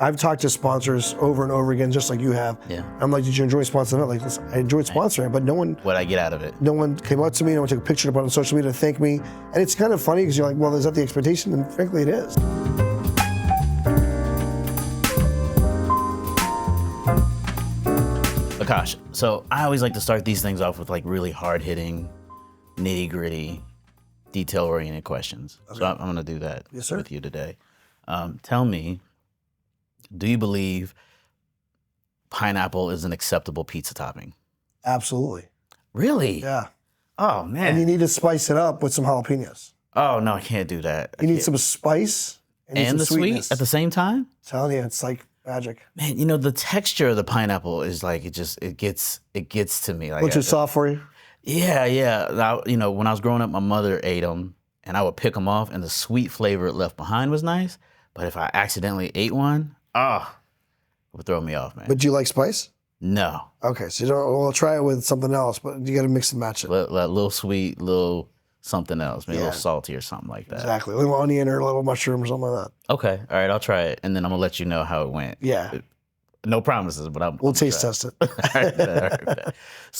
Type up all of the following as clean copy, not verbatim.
I've talked to sponsors over and over again, just like you have. Yeah. I'm like, did you enjoy sponsoring? I'm like, listen, I enjoyed sponsoring, but no one What'd I get out of it? came up to me, no one took a picture to put on social media to thank me. And it's kind of funny because you're like, well, is that the expectation? And frankly, it is. Aakash, so I always like to start these things off with like really hard-hitting, nitty-gritty, detail-oriented questions. Okay. So I'm gonna do that with you today. Tell me, do you believe pineapple is an acceptable pizza topping? Absolutely. Really? Yeah. Oh, man. And you need to spice it up with some jalapenos. Oh, no, I can't do that. You need some spice and the sweetness. Sweet at the same time? I'm telling you, it's like magic. Man, you know, the texture of the pineapple is like, it gets to me. Like, too soft for you? Yeah. Now, you know, when I was growing up, my mother ate them, and I would pick them off, and the sweet flavor it left behind was nice. But if I accidentally ate one, it would throw me off, man. But do you like spice? No. Okay, so you don't. Well, try it with something else, but you got to mix and match it. Little sweet, little something else, maybe a little salty or something like that. Exactly, a little onion or a little mushroom or something like that. Okay, all right, I'll try it, and then I'm gonna let you know how it went. Yeah. No promises, but we'll taste test it.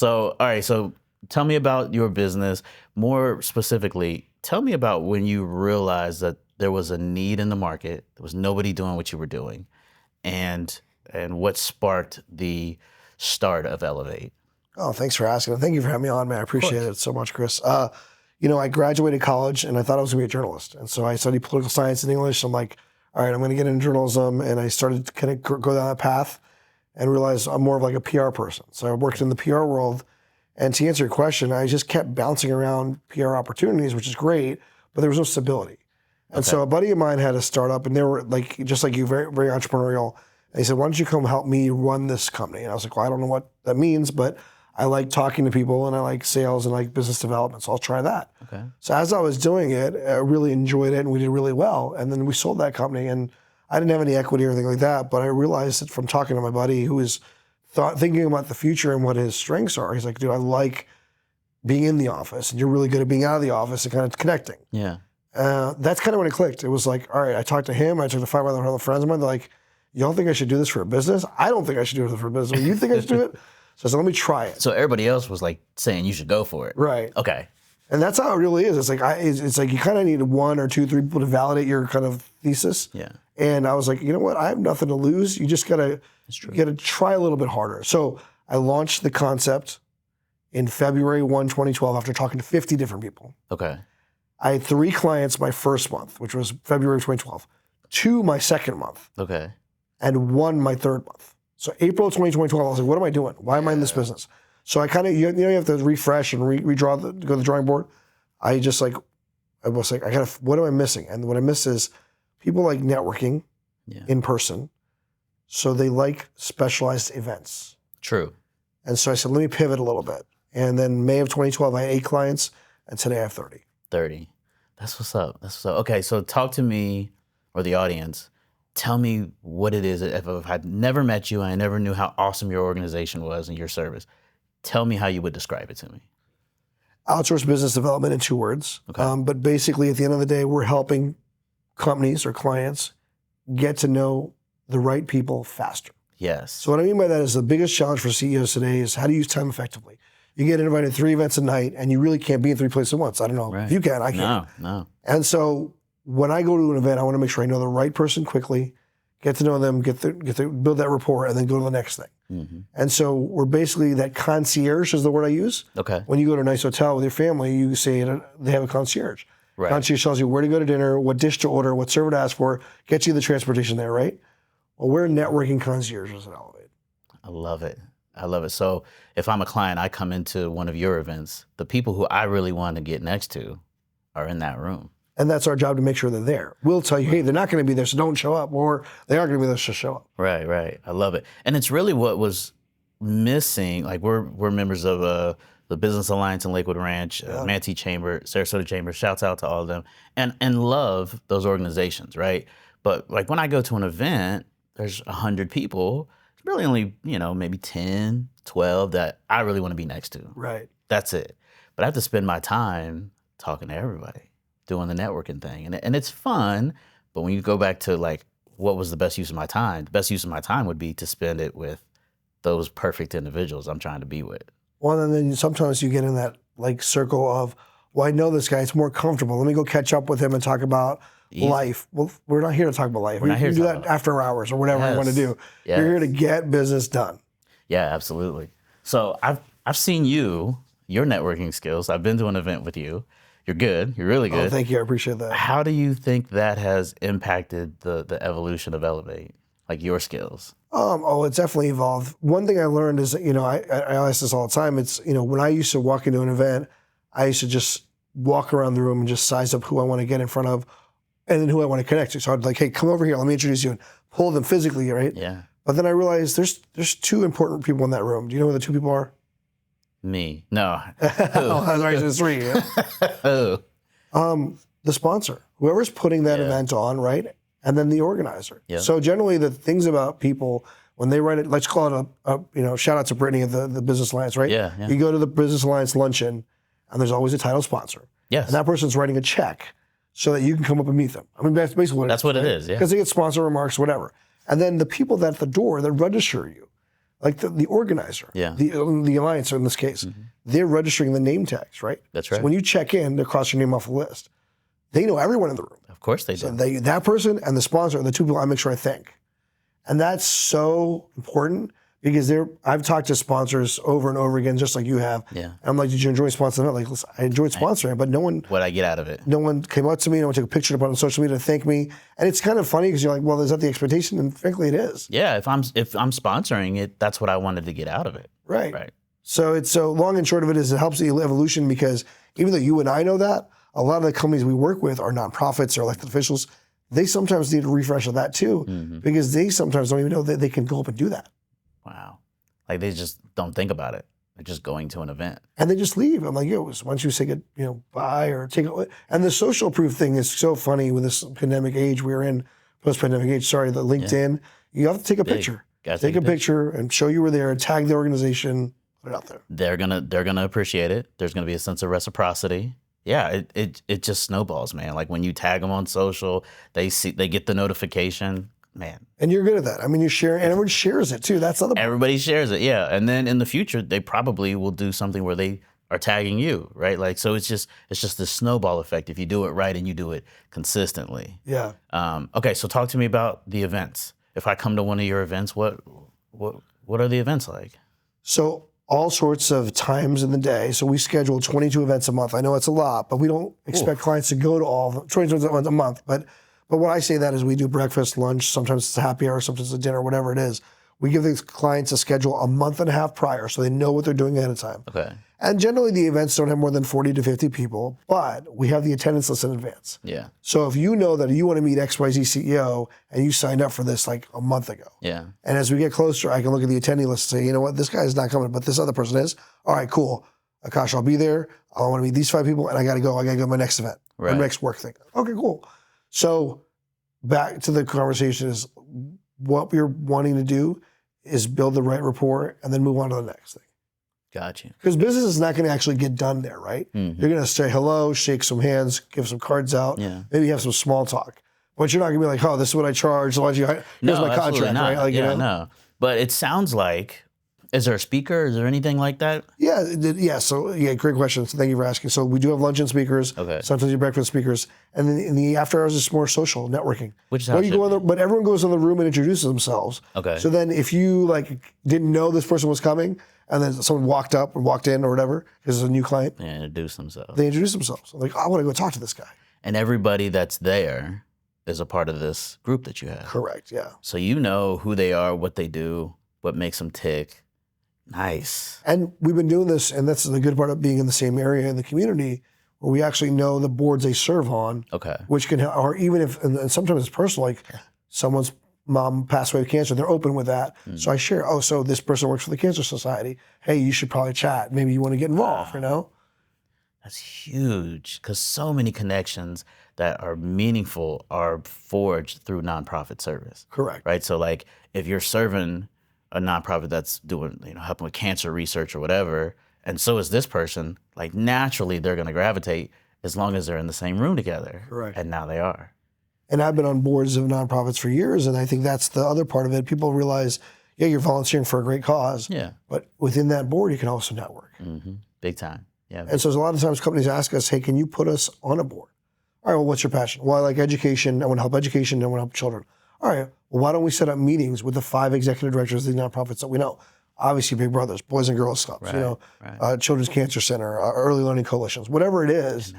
All right. So tell me about your business. More specifically, tell me about when you realized that there was a need in the market. There was nobody doing what you were doing, and what sparked the start of Elevate. Oh, thanks for asking. Thank you for having me on, man. I appreciate it so much, Chris. You know, I graduated college and I thought I was gonna be a journalist. And so I studied political science and English. I'm like, all right, I'm gonna get into journalism. And I started to kind of go down that path and realized I'm more of like a PR person. So I worked in the PR world. And to answer your question, I just kept bouncing around PR opportunities, which is great, but there was no stability. And so a buddy of mine had a startup and they were like, just like you, very, very entrepreneurial. And he said, why don't you come help me run this company? And I was like, well, I don't know what that means, but I like talking to people and I like sales and like business development, so I'll try that. Okay. So as I was doing it, I really enjoyed it and we did really well. And then we sold that company and I didn't have any equity or anything like that, but I realized that from talking to my buddy who is thinking about the future and what his strengths are, he's like, dude, I like being in the office and you're really good at being out of the office and kind of connecting. Yeah. That's kind of when it clicked. It was like, all right, I talked to him, I talked to 5 other friends of mine, they're like, you don't think I should do this for a business? I don't think I should do it for a business. You think I should do it? So I said, let me try it. So everybody else was like saying you should go for it. Right. Okay. And that's how it really is. It's like it's like you kind of need 1 or 2, 3 people to validate your kind of thesis. Yeah. And I was like, you know what? I have nothing to lose. You just gotta try a little bit harder. So I launched the concept in February 1, 2012 after talking to 50 different people. Okay. I had 3 clients my first month, which was February 2012, 2 my second month. Okay. And 1 my third month. So April 2012, I was like, what am I doing? Why am I in this business? So I kind of, you have to refresh and redraw, go to the drawing board. I was like, what am I missing? And what I miss is people like networking in person. So they like specialized events. True. And so I said, let me pivot a little bit. And then May of 2012, I had 8 clients and today I have 30. 30. That's what's up. Okay, so talk to me or the audience. Tell me what it is. If I'd never met you and I never knew how awesome your organization was and your service, tell me how you would describe it to me. Outsource business development in 2 words. Okay. But basically, at the end of the day, we're helping companies or clients get to know the right people faster. Yes. So what I mean by that is the biggest challenge for CEOs today is how to use time effectively. You get invited to 3 events a night and you really can't be in 3 places at once. I don't know if you can, I can't. No. And so when I go to an event, I want to make sure I know the right person quickly, get to know them, get to build that rapport, and then go to the next thing. Mm-hmm. And so we're basically that concierge is the word I use. Okay. When you go to a nice hotel with your family, you say they have a concierge. Right. Concierge tells you where to go to dinner, what dish to order, what server to ask for, gets you the transportation there, right? Well, we're networking concierges at Elevate. I love it. So if I'm a client, I come into one of your events, the people who I really want to get next to are in that room. And that's our job to make sure they're there. We'll tell you, hey, they're not going to be there, so don't show up. Or they are going to be there, so show up. Right. I love it. And it's really what was missing. Like we're members of the Business Alliance in Lakewood Ranch, Manatee Chamber, Sarasota Chamber. Shouts out to all of them. And love those organizations, right? But like when I go to an event, there's 100 people. It's really only, maybe 10, 12 that I really want to be next to. Right. That's it. But I have to spend my time talking to everybody, doing the networking thing. And it's fun, but when you go back to like what was the best use of my time? The best use of my time would be to spend it with those perfect individuals I'm trying to be with. Well, and then sometimes you get in that like circle of, well, I know this guy, it's more comfortable. Let me go catch up with him and talk about life. Well, we're not here to talk about life. We can do that after hours or whatever you want to do. Yes. You're here to get business done. Yeah, absolutely. So I've seen your networking skills. I've been to an event with you. You're good. You're really good. Oh, thank you. I appreciate that. How do you think that has impacted the evolution of Elevate, like your skills? It's definitely evolved. One thing I learned is, I ask this all the time. It's, when I used to walk into an event, I used to just walk around the room and just size up who I want to get in front of and then who I want to connect to. So I'd like, hey, come over here. Let me introduce you and pull them physically, right? Yeah. But then I realized there's two important people in that room. Do you know who the two people are? Me. No. Oh, sorry, there's three. Yeah? Who? The sponsor, whoever's putting that event on, right? And then the organizer. Yeah. So generally the things about people, when they write it, let's call it shout out to Brittany of the Business Alliance, right? Yeah. You go to the Business Alliance luncheon and there's always a title sponsor. Yes. And that person's writing a check so that you can come up and meet them. I mean, that's basically what it is. Yeah. Because they get sponsor remarks, whatever. And then the people at the door that register you, like the organizer, the alliance in this case, they're registering the name tags, right? That's right. So when you check in, they cross your name off the list. They know everyone in the room. Of course they do. So that person and the sponsor are the two people I make sure I thank. And that's so important because I've talked to sponsors over and over again, just like you have. Yeah. And I'm like, did you enjoy sponsoring? Like, listen, I enjoyed sponsoring, but no one. What'd I get out of it? No one came up to me. No one took a picture to put on social media to thank me. And it's kind of funny because you're like, well, is that the expectation? And frankly, it is. Yeah. If I'm sponsoring it, that's what I wanted to get out of it. Right. Right. So long and short of it is it helps the evolution because even though you and I know that, a lot of the companies we work with are nonprofits or elected officials. They sometimes need a refresh of that too because they sometimes don't even know that they can go up and do that. Wow. Like they just don't think about it. They're just going to an event. And they just leave. I'm like, why don't you say bye or take it. And the social proof thing is so funny with this pandemic age we're in, post-pandemic age, sorry, the LinkedIn. You have to take a picture. Take a picture and show you were there, tag the organization, put it out there. They're gonna appreciate it. There's gonna be a sense of reciprocity. Yeah, it just snowballs, man. Like when you tag them on social, they get the notification, man. And you're good at that. I mean, you share, and everyone shares it too. That's the other part. Everybody shares it, yeah. And then in the future, they probably will do something where they are tagging you, right? Like so, it's just this snowball effect if you do it right and you do it consistently. Yeah. Okay, so talk to me about the events. If I come to one of your events, what are the events like? So all sorts of times in the day. So we schedule 22 events a month. I know it's a lot, but we don't expect clients to go to all of them. 22 events a month. But when I say that is we do breakfast, lunch, sometimes it's a happy hour, sometimes it's a dinner, whatever it is. We give the clients a schedule a month and a half prior so they know what they're doing ahead of time. Okay. And generally the events don't have more than 40 to 50 people, but we have the attendance list in advance. Yeah. So if you know that you want to meet XYZ CEO and you signed up for this like a month ago. Yeah. And as we get closer, I can look at the attendee list and say, you know what, this guy is not coming, but this other person is. All right, cool. Aakash, I'll be there. I want to meet these 5 people and I got to go to my next event, my next work thing. Okay, cool. So back to the conversation is what we're wanting to do is build the right rapport and then move on to the next thing. Gotcha. Because business is not going to actually get done there, right? Mm-hmm. You're going to say hello, shake some hands, give some cards out, maybe have some small talk. But you're not going to be like, oh, this is what I charge. So here's my contract, not. right? Like, no. But it sounds like, is there a speaker? Is there anything like that? Yeah. So, great question. So thank you for asking. So we do have luncheon speakers. Okay. Sometimes you breakfast speakers. And then in the after hours, it's more social networking. Which is how but everyone goes in the room and introduces themselves. Okay. So then if you didn't know this person was coming, and then someone walked up or walked in or whatever, because it's a new client. They introduce themselves. They introduce themselves. Like, I want to go talk to this guy. And everybody that's there is a part of this group that you have. Correct, yeah. So you know who they are, what they do, what makes them tick. Nice. And we've been doing this, and that's the good part of being in the same area in the community, where we actually know the boards they serve on. Okay. Which can, or even if, and sometimes it's personal, like someone's mom passed away of cancer, they're open with that. So I share, so this person works for the Cancer Society. Hey, you should probably chat. Maybe you want to get involved, you know? That's huge, because so many connections that are meaningful are forged through nonprofit service. Correct. Right? So like if you're serving a nonprofit that's doing, helping with cancer research or whatever, and so is this person, like naturally they're going to gravitate as long as they're in the same room together. Correct. And now they are. And I've been on boards of nonprofits for years, and I think that's the other part of it. People realize, yeah, you're volunteering for a great cause, Yeah. but within that board, you can also network. Big time. Yeah. And so a lot of times companies ask us, hey, can you put us on a board? All right, well, what's your passion? Well, I like education. I want to help education. I want to help children. All right, well, why don't we set up meetings with the 5 executive directors of the nonprofits that we know? Obviously, Big Brothers, Boys and Girls Clubs, Children's Cancer Center, Early Learning Coalitions, whatever it is,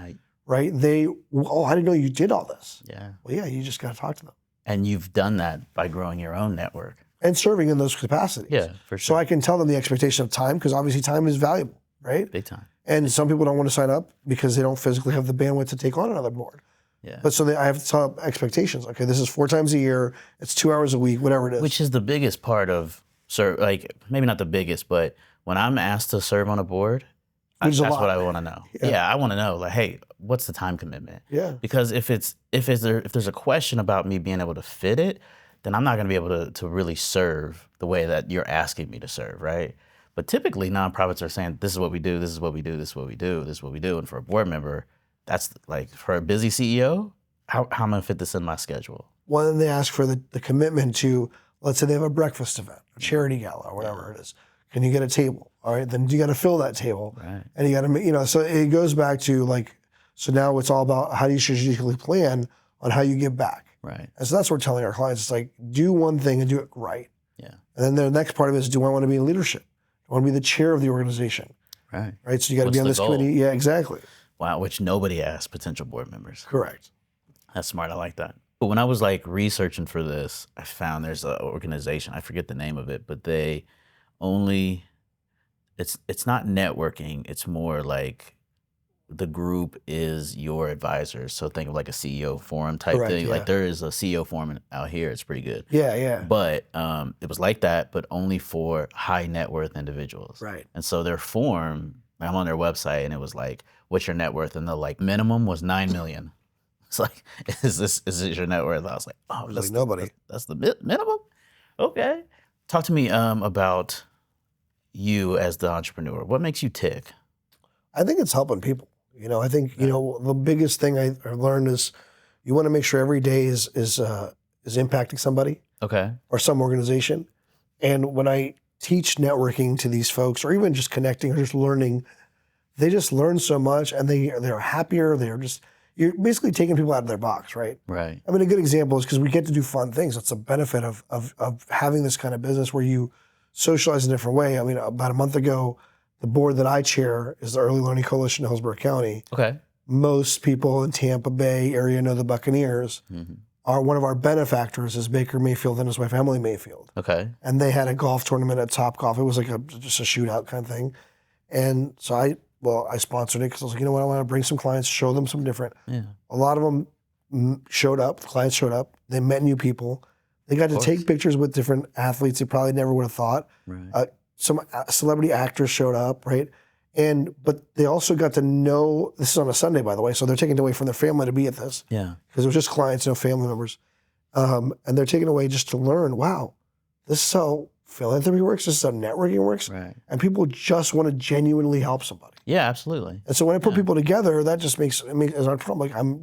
right? I didn't know you did all this. Yeah. Well, yeah, you just got to talk to them. And you've done that by growing your own network. And serving in those capacities. Yeah, for sure. So I can tell them the expectation of time, because obviously time is valuable, right? Big time. And some people don't want to sign up because they don't physically have the bandwidth to take on another board. Yeah. But I have to tell them expectations. Okay, this is 4 times a year. It's 2 hours a week, whatever it is. Which is the biggest part of like maybe not the biggest, but when I'm asked to serve on a board, that's what I want to know. Yeah, I want to know, like, hey, what's the time commitment? Yeah. Because if there's a question about me being able to fit it, then I'm not going to be able to really serve the way that you're asking me to serve, right? But typically nonprofits are saying, this is what we do, this is what we do, this is what we do, this is what we do. And for a board member, that's like, for a busy CEO, how am I going to fit this in my schedule? Well, then they ask for the commitment to, let's say they have a breakfast event, a charity gala, or whatever it is. Can you get a table? All right, then you got to fill that table. Right. And you got to, so it goes back to like, so now it's all about how do you strategically plan on how you give back. Right. And so that's what we're telling our clients. It's like, do one thing and do it right. Yeah. And then the next part of it is, do I want to be in leadership? Do I want to be the chair of the organization? Right. Right, so you got to be on this committee. Yeah, exactly. Wow, which nobody asks potential board members. Correct. That's smart. I like that. But when I was like researching for this, I found there's an organization, I forget the name of it, but they only, it's not networking, it's more like the group is your advisors. So think of like a CEO forum type thing. Yeah. Like there is a CEO forum out here, it's pretty good. Yeah, yeah. But it was like that, but only for high net worth individuals. Right. And so their form, I'm on their website and it was like, what's your net worth? And the like minimum was 9 million. It's like, is this your net worth? I was like, oh, that's like nobody. That's the minimum? Okay. Talk to me about you as the entrepreneur. What makes you tick? I think it's helping people. I think, the biggest thing I learned is you want to make sure every day is impacting somebody. Okay. Or some organization. And when I teach networking to these folks, or even just connecting or just learning, they just learn so much and they're happier. You're basically taking people out of their box, right? Right. I mean, a good example is because we get to do fun things. That's a benefit of having this kind of business where you socialize in a different way. I mean, about a month ago, the board that I chair is the Early Learning Coalition in Hillsborough County. Okay. Most people in Tampa Bay area know the Buccaneers. Mm-hmm. One of our benefactors is Baker Mayfield and his wife Emily Mayfield. Okay. And they had a golf tournament at Topgolf. It was like just a shootout kind of thing. And so I sponsored it because I was like, you know what, I want to bring some clients, show them some different. Yeah. A lot of them showed up, clients showed up, they met new people. They got to take pictures with different athletes they probably never would have thought. Right. Some celebrity actors showed up, right? But they also got to know, this is on a Sunday, by the way, so they're taking away from their family to be at this. Yeah. Because it was just clients, no family members. And they're taken away just to learn, wow, this is how philanthropy works, this is how networking works. Right. And people just want to genuinely help somebody. Yeah, absolutely. And so when I put people together, that just makes, as an entrepreneur,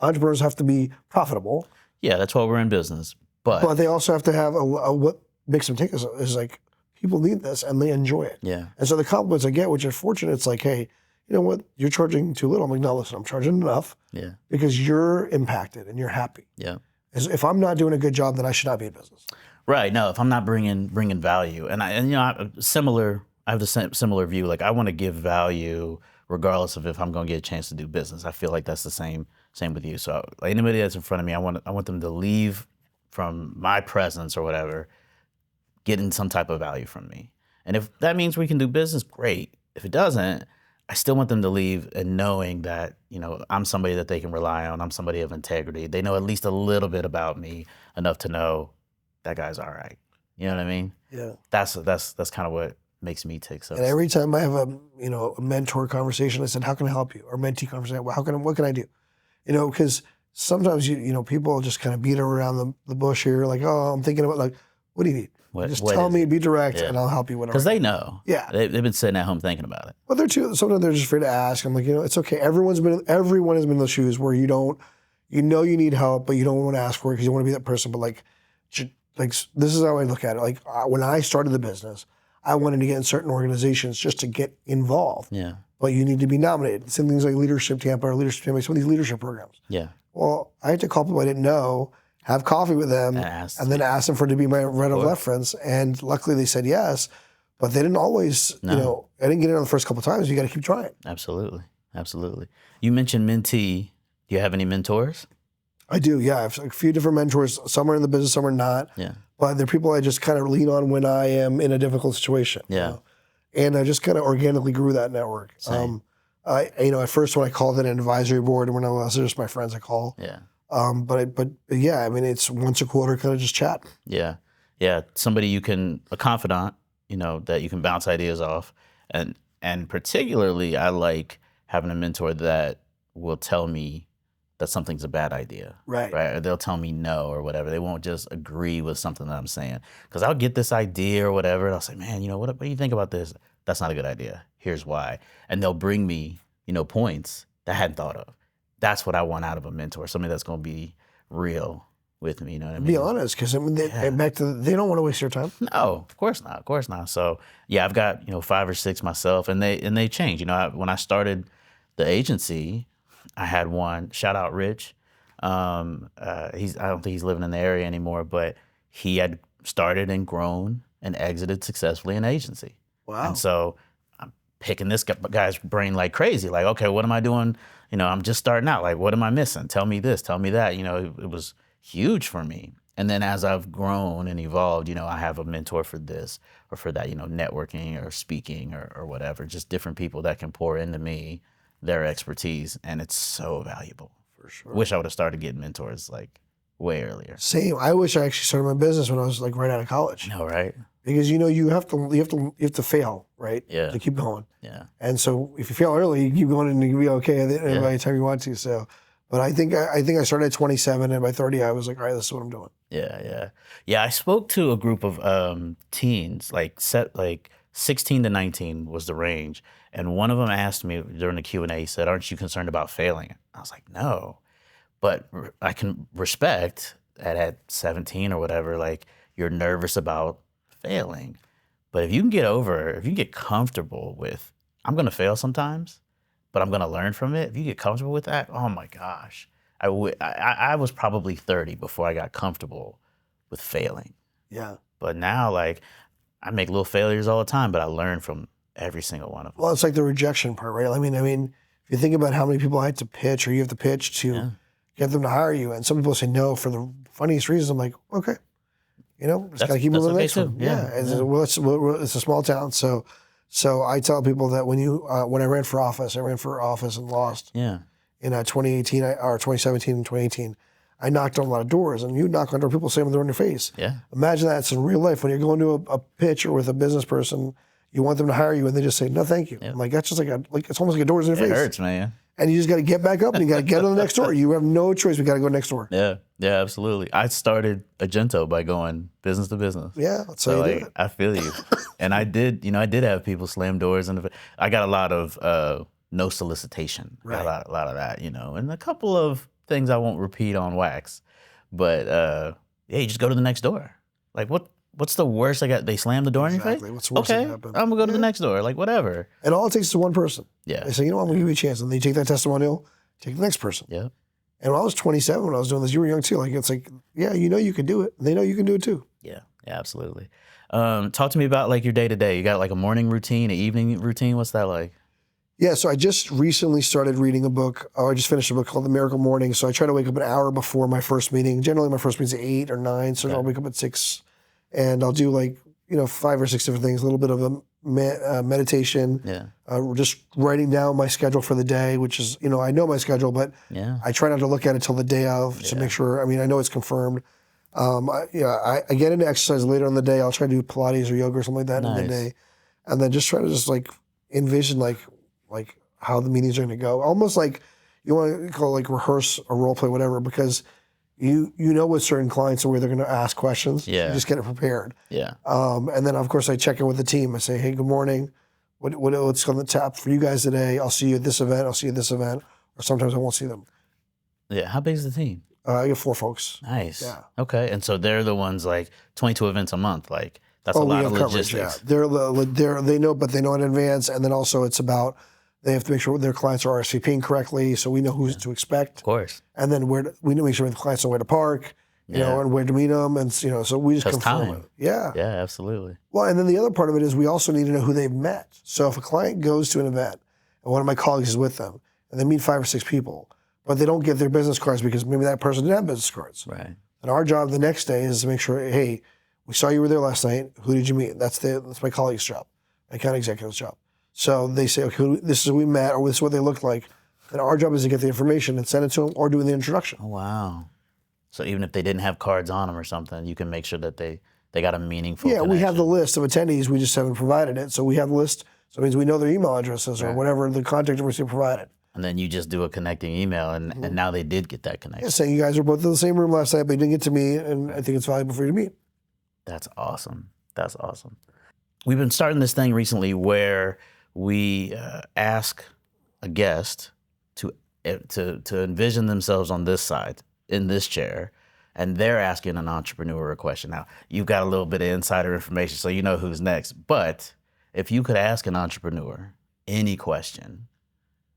entrepreneurs have to be profitable. Yeah, that's why we're in business. But they also have to have what makes them tick is like, people need this and they enjoy it. Yeah. And so the compliments I get, which are fortunate, it's like, hey, you know what, you're charging too little. I'm like, no, listen, I'm charging enough. Yeah. Because you're impacted and you're happy. Yeah. If I'm not doing a good job, then I should not be in business. Right. No, if I'm not bringing value, I have the similar view. Like I want to give value regardless of if I'm going to get a chance to do business. I feel like that's the same with you. So like anybody that's in front of me, I want them to leave from my presence or whatever, getting some type of value from me. And if that means we can do business, great. If it doesn't, I still want them to leave and knowing that, I'm somebody that they can rely on. I'm somebody of integrity. They know at least a little bit about me, enough to know that guy's all right. You know what I mean? Yeah. That's kind of what makes me tick. So. And every time I have a mentor conversation, I said, how can I help you? Or mentee conversation, what can I do? Because sometimes people just kind of beat around the bush here, like, oh, I'm thinking about, like, what do you need? Just tell me, be direct, and I'll help you whatever. Because they know. Yeah. They've been sitting at home thinking about it. Well, sometimes they're just afraid to ask. I'm like, it's okay. Everyone has been in those shoes where you don't you know you need help, but you don't want to ask for it because you want to be that person. But like this is how I look at it. Like when I started the business, I wanted to get in certain organizations just to get involved. Yeah. But you need to be nominated. Same things like Leadership Tampa or Leadership Tampa, some of these leadership programs. Yeah. Well, I had to call people I didn't know, have coffee with them, and then ask them for to be my right of left friends. And luckily they said yes, but they didn't always, I didn't get it on the first couple of times. You got to keep trying. Absolutely. Absolutely. You mentioned mentee. Do you have any mentors? I do, yeah. I have a few different mentors. Some are in the business, some are not. Yeah. But they're people I just kind of lean on when I am in a difficult situation. Yeah. You know? And I just kind of organically grew that network. At first when I called it an advisory board, and when I was just my friends I call. Yeah. But yeah, I mean, it's once a quarter kind of just chat. Yeah. Yeah. Somebody a confidant, that you can bounce ideas off. And particularly I like having a mentor that will tell me that something's a bad idea. Right. Or they'll tell me no or whatever. They won't just agree with something that I'm saying. Because I'll get this idea or whatever, and I'll say, man, what do you think about this? That's not a good idea. Here's why. And they'll bring me, points that I hadn't thought of. That's what I want out of a mentor, somebody that's going to be real with me, you know what I mean? Be honest, because they don't want to waste your time. No, of course not. So yeah, I've got 5 or 6 myself, and they change. When I started the agency, I had one. Shout out Rich. I don't think he's living in the area anymore, but he had started and grown and exited successfully an agency. Wow. And so I'm picking this guy's brain like crazy. Like, okay, what am I doing? I'm just starting out. Like, what am I missing? Tell me this, tell me that. It was huge for me. And then as I've grown and evolved, I have a mentor for this or for that, networking or speaking or whatever, just different people that can pour into me their expertise. And it's so valuable. For sure. Wish I would have started getting mentors like way earlier. Same. I wish I actually started my business when I was like right out of college. No, right? Because you have to fail, right? Yeah. To keep going. Yeah. And so if you fail early, you keep going and you'll be okay by the time you want to. So, but I think I started at 27, and by 30 I was like, all right, this is what I'm doing. Yeah. I spoke to a group of teens, like 16 to 19 was the range, and one of them asked me during the Q&A. He said, "Aren't you concerned about failing?" I was like, "No," but I can respect that at 17 or whatever, like you're nervous about failing. But if you can get comfortable with, I'm going to fail sometimes, but I'm going to learn from it. If you get comfortable with that, oh my gosh. I was probably 30 before I got comfortable with failing. Yeah. But now, like, I make little failures all the time, but I learn from every single one of them. Well, it's like the rejection part, right? I mean, if you think about how many people I had to pitch or you have to pitch to get them to hire you, and some people say no for the funniest reasons, I'm like, okay. Just got to keep moving to the next one. Well, it's a small town. So I tell people that when I ran for office and lost. Yeah. In 2018 or 2017 and 2018, I knocked on a lot of doors, and you knock on doors, people slam the door in your face. Yeah. Imagine that's in real life when you're going to a pitch or with a business person, you want them to hire you, and they just say no, thank you. Yep. I'm like, that's just like it's almost like a door's in your face. It hurts, man. And you just got to get back up and you got to get on the next door. You have no choice. We got to go next door. Yeah, absolutely. I started Agento by going business to business. Yeah, that's how you do it. I feel you. And I did have people slam doors, and I got a lot of no solicitation. Right. A lot of that, and a couple of things I won't repeat on wax. But you just go to the next door. Like what's the worst they slam the door in your face? What's the worst that can happen? I'm gonna go to the next door. Like whatever. And all it takes is one person. Yeah. They say, I'm gonna give you a chance. And then you take that testimonial, take the next person. Yeah. And when I was 27, when I was doing this, you were young too. Like it's like, yeah, you can do it. And they know you can do it too. Yeah, absolutely. Talk to me about like your day to day. You got like a morning routine, an evening routine. What's that like? Yeah, so I just recently started reading a book. I just finished a book called The Miracle Morning. So I try to wake up an hour before my first meeting. Generally, my first meeting is at 8 or 9. So I'll wake up at 6, and I'll do 5 or 6 different things. A little bit of a meditation. Yeah. Just writing down my schedule for the day, which is I know my schedule, but I try not to look at it till the day of to make sure. I know it's confirmed. I get into exercise later in the day. I'll try to do Pilates or yoga or something like that in the day, and then just try to envision like how the meetings are going to go. Almost like you want to call rehearse or role play, whatever, because you know with certain clients the way they're going to ask questions. Yeah. You just get it prepared. Yeah. And then of course I check in with the team. I say, hey, good morning. What's on the tap for you guys today? I'll see you at this event. I'll see you at this event. Or sometimes I won't see them. Yeah. How big is the team? I got 4 folks. Nice. Yeah. Okay. And so they're the ones like 22 events a month. Like that's a We lot have of coverage. Yeah, logistics. they know, but they know in advance, and then also it's about they have to make sure their clients are RSVPing correctly, so we know who to expect. Of course. And then we need to make sure the clients know where to park, you know, and where to meet them, and you know, so we just confirm it. Yeah. Yeah, absolutely. Well, and then the other part of it is we also need to know who they've met. So if a client goes to an event and one of my colleagues is with them, and they meet 5 or 6 people, but they don't get their business cards because maybe that person didn't have business cards. Right. And our job the next day is to make sure, hey, we saw you were there last night. Who did you meet? That's my colleague's job, my account executive's job. So they say, okay, this is who we met, or this is what they look like. And our job is to get the information and send it to them, or do the introduction. Oh, wow. So even if they didn't have cards on them or something, you can make sure that they got a meaningful connection. We have the list of attendees. We just haven't provided it. So we have the list. So it means we know their email addresses or whatever the contact information provided. And then you just do a connecting email, and now they did get that connection. Yeah, saying you guys were both in the same room last night, but you didn't get to meet, and I think it's valuable for you to meet. That's awesome. That's awesome. We've been starting this thing recently where we ask a guest to envision themselves on this side, in this chair, and they're asking an entrepreneur a question. Now, you've got a little bit of insider information, so you know who's next. But if you could ask an entrepreneur any question,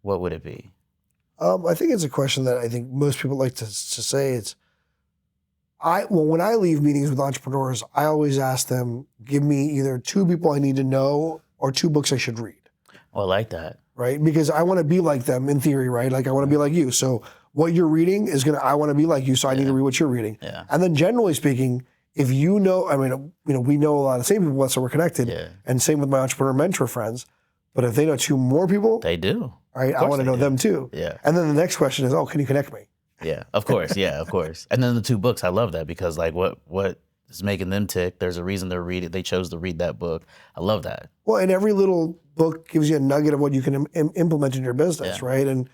what would it be? I think it's a question that I think most people like to say. It's when I leave meetings with entrepreneurs, I always ask them, give me either 2 people I need to know or 2 books I should read. Oh, I like that. Right? Because I want to be like them in theory, right? Like I want to be like you. So what you're reading I want to be like you, so I need to read what you're reading. Yeah. And then generally speaking, if you know, I mean, you know, we know a lot of the same people, so we're connected. Yeah. And same with my entrepreneur mentor friends. But if they know 2 more people, They do. right, I want to know them too. Yeah. And then the next question is, can you connect me? Yeah, of course. Yeah, of course. And then the 2 books, I love that because like what is making them tick, there's a reason they're reading. They chose to read that book. I love that. Well, and every little book gives you a nugget of what you can implement in your business, Yeah. right? And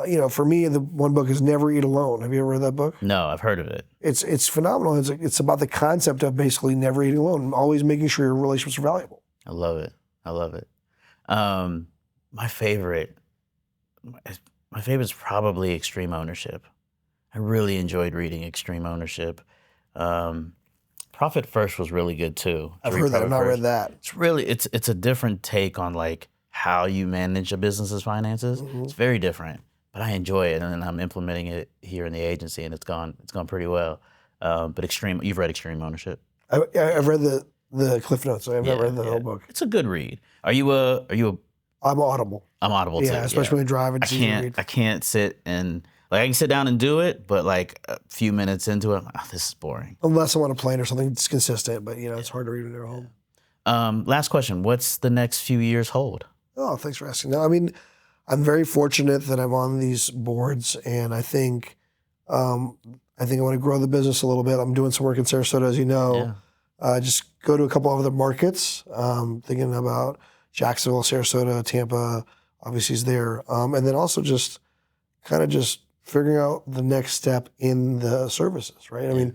you know, for me, the one book is Never Eat Alone. Have you ever read that book? No, I've heard of it. It's phenomenal. It's about the concept of basically never eating alone, always making sure your relationships are valuable. I love it. I love it. My favorite is probably Extreme Ownership. I really enjoyed reading Extreme Ownership. Profit First was really good too. I've heard that. I've not read that. It's a different take on like how you manage a business's finances. It's very different, but I enjoy it, and I'm implementing it here in the agency, and it's gone pretty well. But you've read Extreme Ownership? I've read the Cliff Notes. I've never read the whole book. It's a good read. Are you a? I'm Audible. I'm Audible too. Yeah, especially when you're driving. I can't sit and like I can sit down and do it, but like a few minutes into it, I'm like, this is boring. Unless I'm on a plane or something that's consistent, but you know, it's hard to read when you're at home. Last question: what's the next few years hold? Oh, thanks for asking. No, I mean, I'm very fortunate that I'm on these boards, and I think I want to grow the business a little bit. I'm doing some work in Sarasota, as you know. Just go to a couple of other markets. Thinking about Jacksonville, Sarasota, Tampa, obviously is there, and then also just figuring out the next step in the services. Right? I mean,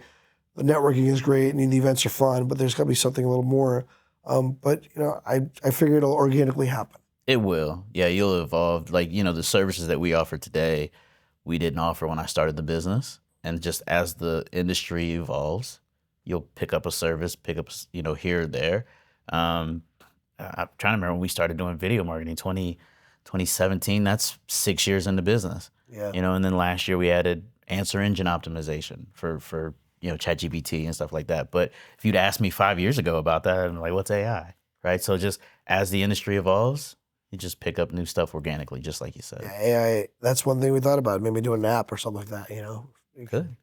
the networking is great, and the events are fun, but there's got to be something a little more. But you know, I figure it'll organically happen. It will. Yeah, you'll evolve. Like, you know, the services that we offer today, we didn't offer when I started the business. And just as the industry evolves, you'll pick up a service, here or there. I'm trying to remember when we started doing video marketing, 2017. That's 6 years into business. Yeah. You know, and then last year we added answer engine optimization for ChatGPT and stuff like that. But if you'd asked me 5 years ago about that, I'm like, what's AI? Right? So just as the industry evolves, you just pick up new stuff organically, just like you said. Yeah, AI, that's one thing we thought about, maybe do an app or something like that, you know. Good.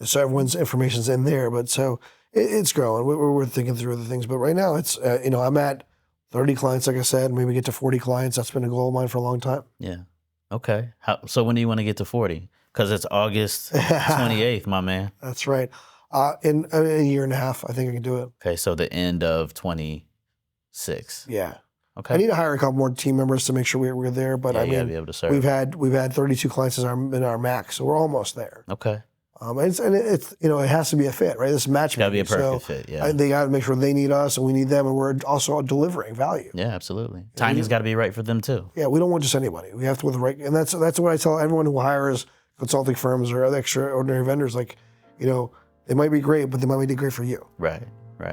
So everyone's information's in there, but so it's growing. We're thinking through the things, but right now it's, I'm at 30 clients, like I said, maybe get to 40 clients. That's been a goal of mine for a long time. Yeah. Okay. So when do you want to get to 40? Because it's August 28th, my man. That's right. In a year and a half, I think I can do it. Okay, so the end of 26. Yeah. Okay. I need to hire a couple more team members to make sure we're there, but I mean, be able to serve. we've had 32 clients in our max, so we're almost there. Okay. And it's it has to be a fit, right? This is matchmaking. Got to be a perfect fit, yeah. They got to make sure they need us and we need them, and we're also delivering value. Yeah, absolutely. Timing's got to be right for them too. Yeah, we don't want just anybody. We have to with the right, and that's what I tell everyone who hires. consulting firms or other extraordinary vendors, like, you know, it might be great, but they might be great for you. Right.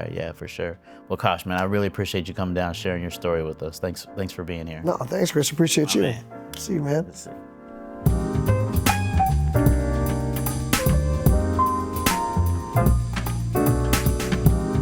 Yeah, for sure. Well, Akash, man, I really appreciate you coming down, sharing your story with us. Thanks for being here. No, thanks, Chris. Appreciate you. Man. See you, man. Let's see.